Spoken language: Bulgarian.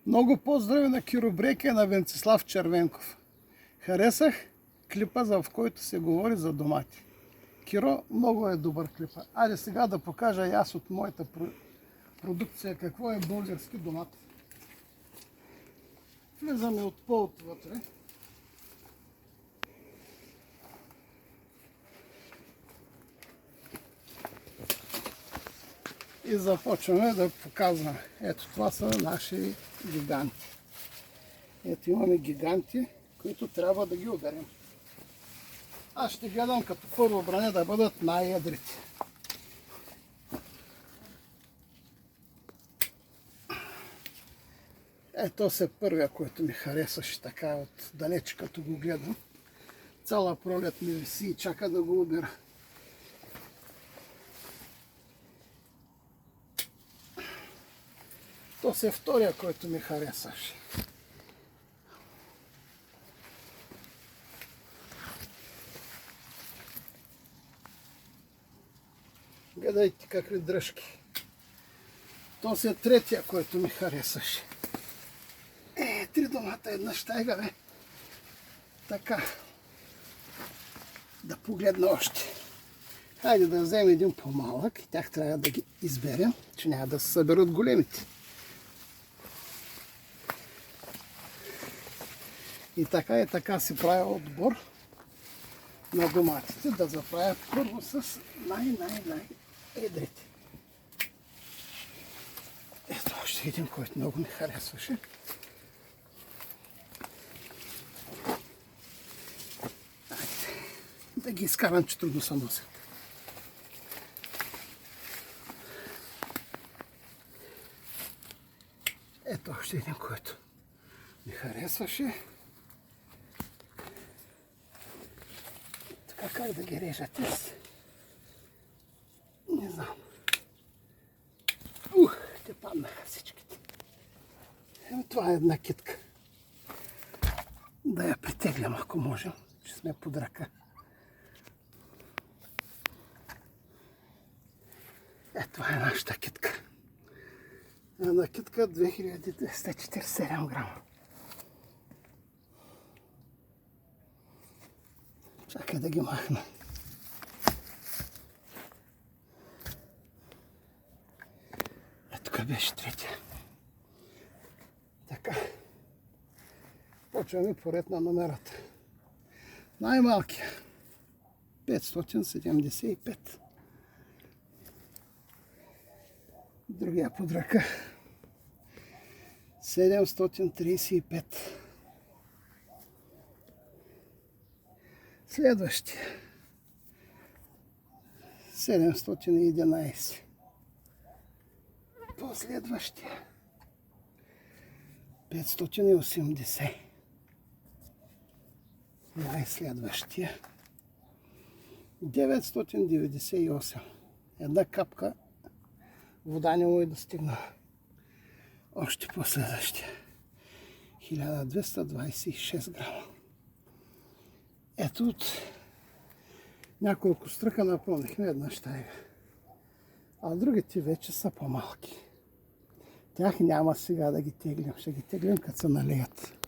Много поздрави на Киробрека и на Венцислав Червенков. Харесах клипа, в който се говори за домати. Киро, много е добър клипа. Айде сега да покажа и аз от моята продукция какво е български домат. Влизаме от полът вътре. И започваме да показваме. Ето това са наши гиганти. Ето имаме гиганти, които трябва да ги ударим. Аз ще гледам като първо бране да бъдат най-ядрите. Ето се първия, който ми харесваше така от далеч, като го гледам. Цяла пролет ми виси и чака да го убера. То се втория, който ми харесваше. Гледайте какви дръжки. То се третия, който ми харесваше. Три домата, една щайга, бе. Така. Да погледна още. Хайде да вземем един по-малък и тях трябва да ги изберем, че няма да се съберат големите. И така си правя отбор на доматите, да заправя първо с най-едрите. Ето още един, който много ми харесваше. Айде, да ги изкарам, че трудно се носят. Ето още един, който ми харесваше. Така как да ги режат? Не знам. Те паднаха всичките. Това е една китка. Да я притеглям, ако можем, че сме под ръка. Това е нашата китка. Една китка 2247 грама. Чакай да ги махна. Тук беше третия. Така. Почваме поред на номерата. Най-малкия. 575. Другия под ръка. 735. Следващия. 711. Последващия. 580. Най-следващия. 998. Една капка вода не му е достигнала. Още последващия. 1226 грама. Ето от няколко стръка напълнихме една щайга. А другите вече са по-малки. Тях няма сега да ги теглим. Ще ги теглим, като се налеят.